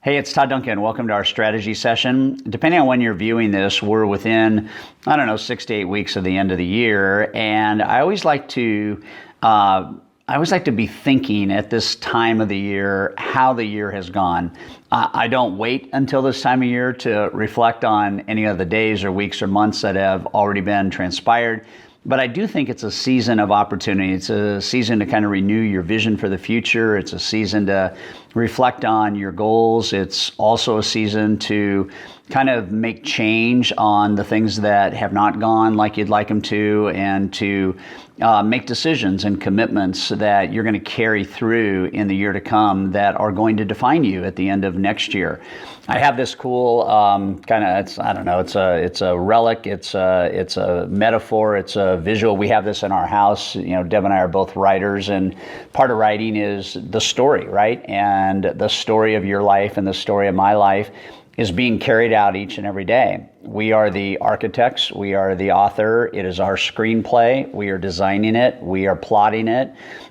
Hey, it's Todd Duncan. Welcome to our strategy session. Depending on when you're viewing this, we're within, 6 to 8 weeks of the end of the year. And I always like to be thinking at this time of the year how the year has gone. I don't wait until this time of year to reflect on any of the days or weeks or months that have already been transpired. But I do think it's a season of opportunity. It's a season to kind of renew your vision for the future. It's a season to reflect on your goals. It's also a season to kind of make change on the things that have not gone like you'd like them to, and to make decisions and commitments that you're going to carry through in the year to come that are going to define you at the end of next year. I have this cool it's a relic, it's a metaphor, it's a visual. We have this in our house. Deb and I are both writers, and part of writing is the story, right? And the story of your life and the story of my life is being carried out each and every day. We are the architects, we are the author, it is our screenplay, we are designing it, we are plotting it.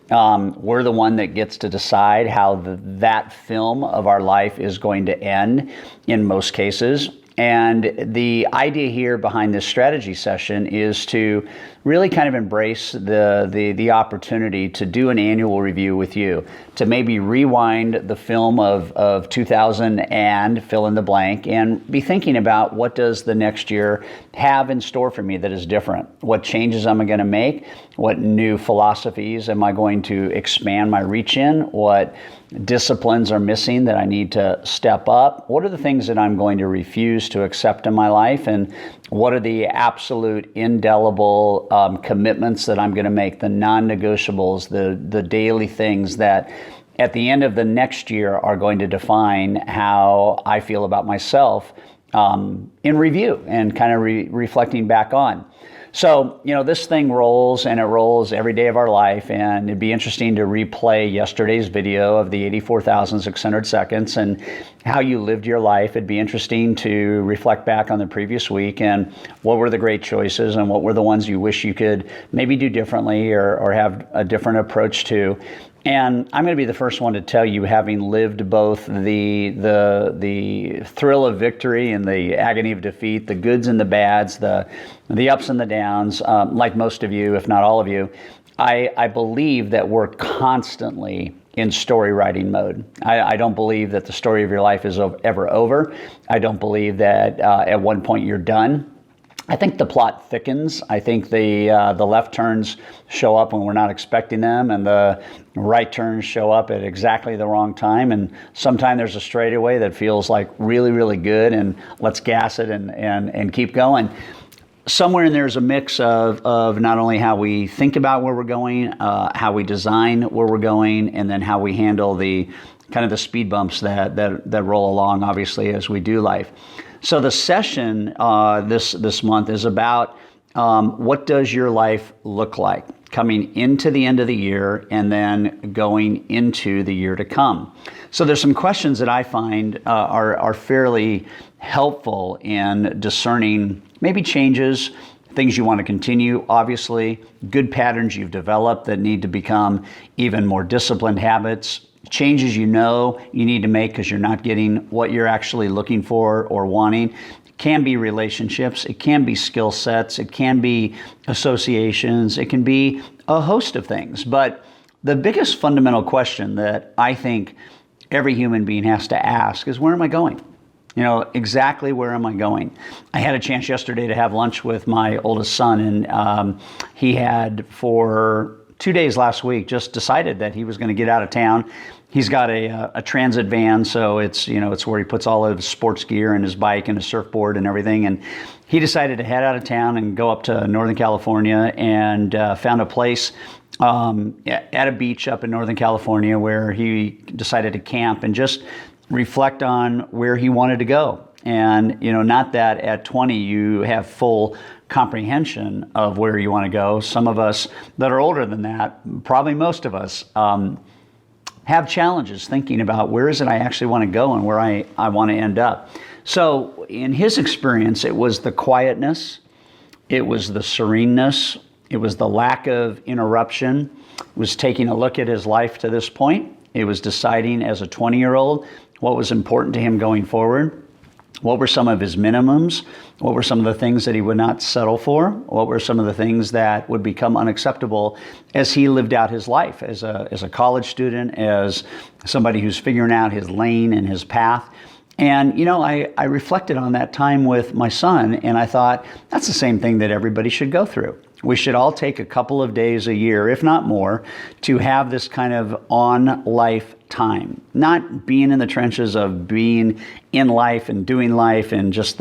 We're the one that gets to decide how that film of our life is going to end in most cases. And the idea here behind this strategy session is to really kind of embrace the opportunity to do an annual review with you, to maybe rewind the film of 2000 and fill in the blank, and be thinking about what does the next year have in store for me that is different? What changes am I going to make? What new philosophies am I going to expand my reach in? What disciplines are missing that I need to step up? What are the things that I'm going to refuse to accept in my life? And what are the absolute indelible commitments that I'm going to make, the non-negotiables, the daily things that at the end of the next year are going to define how I feel about myself in review and kind of reflecting back on. So, this thing rolls, and it rolls every day of our life, and it'd be interesting to replay yesterday's video of the 84,600 seconds and how you lived your life. It'd be interesting to reflect back on the previous week and what were the great choices and what were the ones you wish you could maybe do differently or have a different approach to. And I'm going to be the first one to tell you, having lived both the thrill of victory and the agony of defeat, the goods and the bads, the ups and the downs, like most of you, if not all of you, I believe that we're constantly in story writing mode. I don't believe that the story of your life is ever over. I don't believe that at one point you're done. I think the plot thickens. I think the left turns show up when we're not expecting them, and the right turns show up at exactly the wrong time. And sometimes there's a straightaway that feels like really, really good, and let's gas it and keep going. Somewhere in there is a mix of not only how we think about where we're going, how we design where we're going, and then how we handle the kind of the speed bumps that roll along, obviously, as we do life. So the session this month is about what does your life look like coming into the end of the year and then going into the year to come. So there's some questions that I find are fairly helpful in discerning maybe changes, things you want to continue, obviously, good patterns you've developed that need to become even more disciplined habits, changes you need to make because you're not getting what you're actually looking for or wanting. It can be relationships, it can be skill sets, it can be associations, it can be a host of things. But the biggest fundamental question that I think every human being has to ask is, where am I going? Exactly where am I going? I had a chance yesterday to have lunch with my oldest son, and he had for 2 days last week just decided that he was going to get out of town. He's got a transit van, so it's where he puts all of his sports gear and his bike and his surfboard and everything. And he decided to head out of town and go up to Northern California, and found a place at a beach up in Northern California where he decided to camp and just reflect on where he wanted to go. And, not that at 20 you have full comprehension of where you want to go. Some of us that are older than that, probably most of us, have challenges thinking about where is it I actually want to go and where I want to end up. So in his experience, it was the quietness, it was the sereneness, it was the lack of interruption, it was taking a look at his life to this point. It was deciding as a 20-year-old what was important to him going forward, what were some of his minimums, what were some of the things that he would not settle for, what were some of the things that would become unacceptable as he lived out his life as a college student, as somebody who's figuring out his lane and his path. And, I reflected on that time with my son, and I thought, that's the same thing that everybody should go through. We should all take a couple of days a year, if not more, to have this kind of on-life time. Not being in the trenches of being in life and doing life and just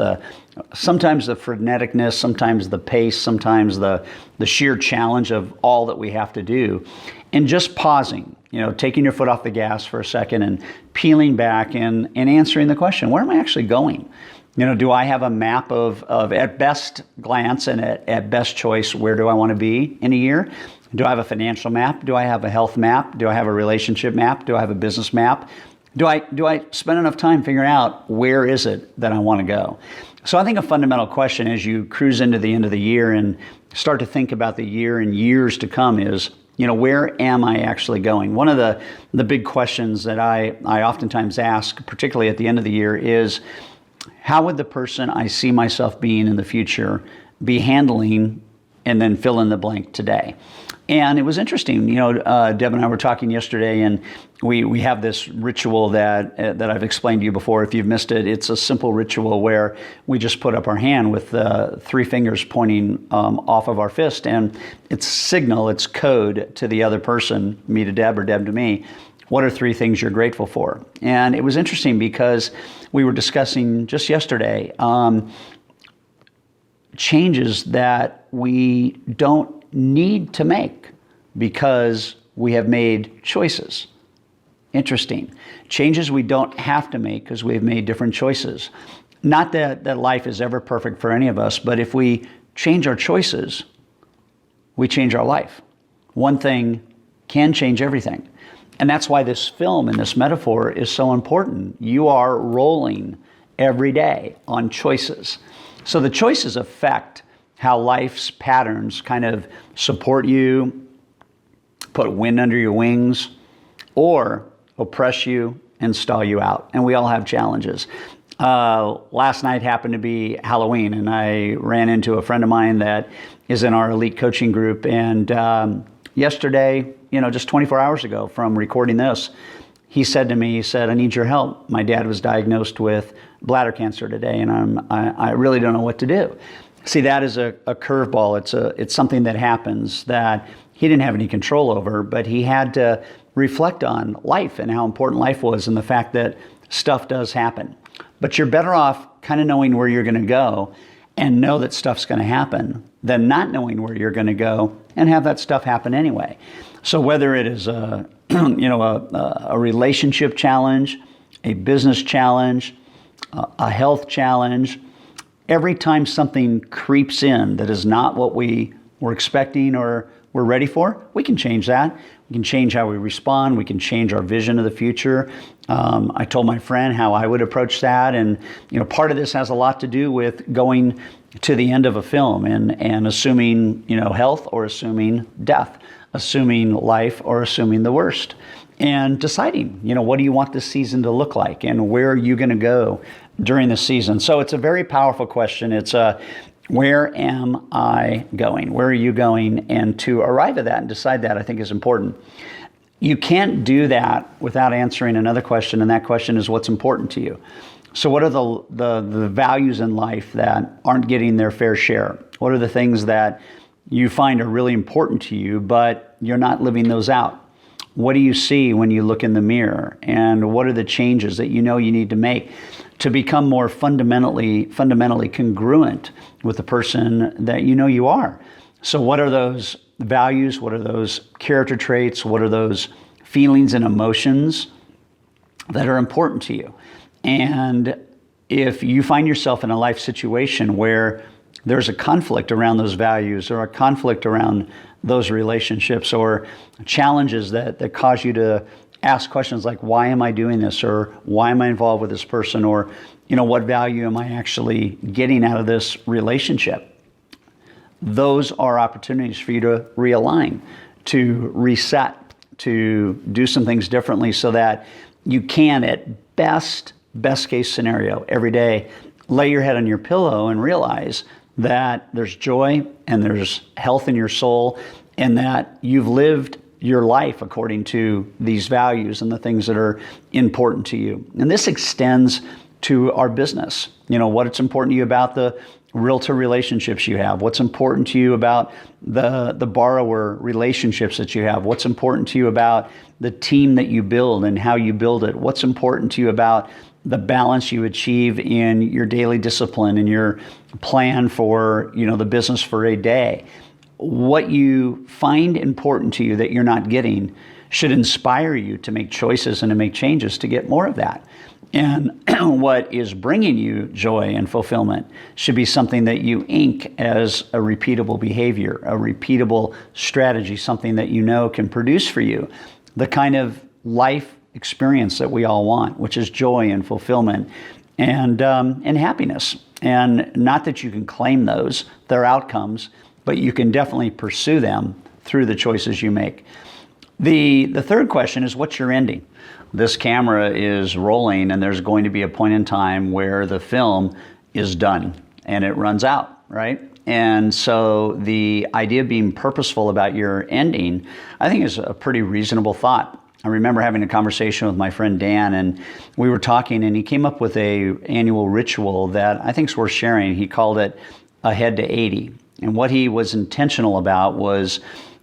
sometimes the freneticness, sometimes the pace, sometimes the sheer challenge of all that we have to do. And just pausing, taking your foot off the gas for a second and peeling back and answering the question, where am I actually going? Do I have a map of at best glance and at best choice, where do I want to be in a year? Do I have a financial map? Do I have a health map? Do I have a relationship map? Do I have a business map? Do I spend enough time figuring out where is it that I want to go? So I think a fundamental question as you cruise into the end of the year and start to think about the year and years to come is, where am I actually going? One of the big questions that I oftentimes ask, particularly at the end of the year, is how would the person I see myself being in the future be handling and then fill in the blank today? And it was interesting, Deb and I were talking yesterday, and we have this ritual that I've explained to you before. If you've missed it, it's a simple ritual where we just put up our hand with 3 fingers pointing off of our fist, and it's signal, it's code to the other person, me to Deb or Deb to me. What are 3 things you're grateful for? And it was interesting because we were discussing just yesterday changes that we don't need to make because we have made choices. Interesting. Changes we don't have to make because we've made different choices. Not that life is ever perfect for any of us, but if we change our choices, we change our life. One thing can change everything. And that's why this film and this metaphor is so important. You are rolling every day on choices. So the choices affect how life's patterns kind of support you, put wind under your wings, or oppress you and stall you out. And we all have challenges. Last night happened to be Halloween, and I ran into a friend of mine that is in our elite coaching group. And yesterday, just 24 hours ago from recording this, he said to me, I need your help. My dad was diagnosed with bladder cancer today, and I really don't know what to do. See, that is a curveball. It's something that happens that he didn't have any control over, but he had to reflect on life and how important life was and the fact that stuff does happen. But you're better off kind of knowing where you're going to go and know that stuff's going to happen than not knowing where you're going to go and have that stuff happen anyway. So whether it is a relationship challenge, a business challenge, a health challenge, every time something creeps in that is not what we were expecting or we're ready for, we can change that. We can change how we respond. We can change our vision of the future. I told my friend how I would approach that. And, part of this has a lot to do with going to the end of a film and assuming, health or assuming death, assuming life or assuming the worst, and deciding, what do you want this season to look like and where are you going to go during the season? So it's a very powerful question. It's where am I going? Where are you going? And to arrive at that and decide that, I think, is important. You can't do that without answering another question, and that question is what's important to you. So what are the values in life that aren't getting their fair share? What are the things that you find are really important to you, but you're not living those out? What do you see when you look in the mirror? And what are the changes that you need to make to become more fundamentally congruent with the person that you are? So what are those values? What are those character traits? What are those feelings and emotions that are important to you? And if you find yourself in a life situation where there's a conflict around those values or a conflict around those relationships or challenges that cause you to ask questions like, why am I doing this? Or why am I involved with this person? Or, what value am I actually getting out of this relationship? Those are opportunities for you to realign, to reset, to do some things differently so that you can, at best case scenario, every day, lay your head on your pillow and realize that there's joy and there's health in your soul, and that you've lived your life according to these values and the things that are important to you. And this extends to our business. You know, what's important to you about the realtor relationships you have, what's important to you about the borrower relationships that you have, what's important to you about the team that you build and how you build it, what's important to you about the balance you achieve in your daily discipline and your plan for, you know, the business for a day. What you find important to you that you're not getting should inspire you to make choices and to make changes to get more of that. And what is bringing you joy and fulfillment should be something that you ink as a repeatable behavior, a repeatable strategy, something that you know can produce for you the kind of life experience that we all want, which is joy and fulfillment and happiness. And not that you can claim those, they're outcomes, but you can definitely pursue them through the choices you make. The third question is, what's your ending? This camera is rolling, and there's going to be a point in time where the film is done and it runs out, right? And so the idea of being purposeful about your ending, I think, is a pretty reasonable thought. I remember having a conversation with my friend Dan, and we were talking, and he came up with an annual ritual that I think is worth sharing. He called it Ahead to 80. And what he was intentional about was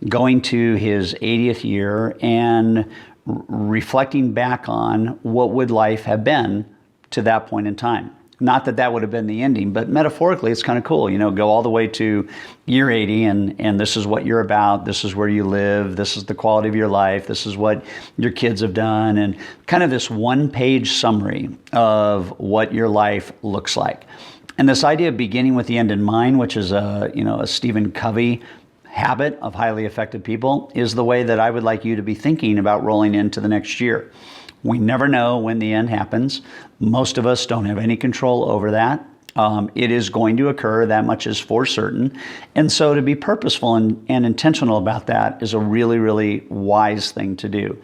going to his 80th year and reflecting back on what would life have been to that point in time. Not that that would have been the ending, but metaphorically, it's kind of cool. You know, go all the way to year 80, and this is what you're about. This is where you live. This is the quality of your life. This is what your kids have done, and kind of this one-page summary of what your life looks like. And this idea of beginning with the end in mind, which is a Stephen Covey habit of highly effective people, is the way that I would like you to be thinking about rolling into the next year. We never know when the end happens. Most of us don't have any control over that. It is going to occur, that much is for certain. And so to be purposeful and intentional about that is a really, really wise thing to do.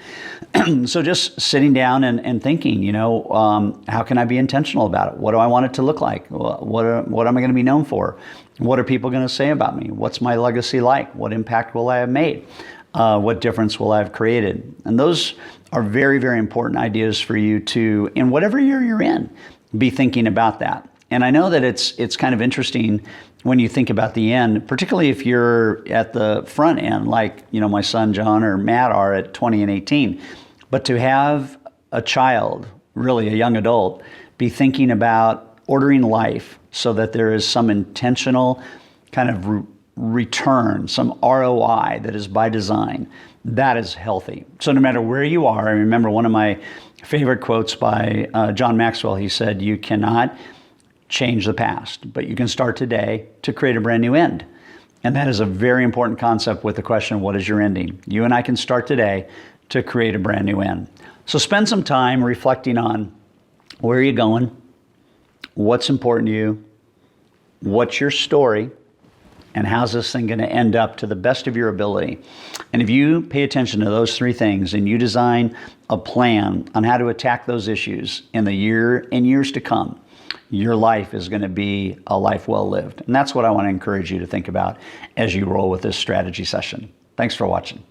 So just sitting down and thinking, how can I be intentional about it? What do I want it to look like? What am I going to be known for? What are people going to say about me? What's my legacy like? What impact will I have made? What difference will I have created? And those are very, very important ideas for you to, in whatever year you're in, be thinking about that. And I know that it's kind of interesting when you think about the end, particularly if you're at the front end, like my son John or Matt are at 20 and 18. But to have a child, really a young adult, be thinking about ordering life so that there is some intentional kind of return, some ROI that is by design, that is healthy. So no matter where you are, I remember one of my favorite quotes by John Maxwell. He said, "You cannot change the past, but you can start today to create a brand new end." And that is a very important concept with the question, what is your ending? You and I can start today to create a brand new end. So spend some time reflecting on where are you going, what's important to you, what's your story, and how's this thing going to end up to the best of your ability. And if you pay attention to those three things and you design a plan on how to attack those issues in the year and years to come, your life is going to be a life well lived. And that's what I want to encourage you to think about as you roll with this strategy session. Thanks for watching.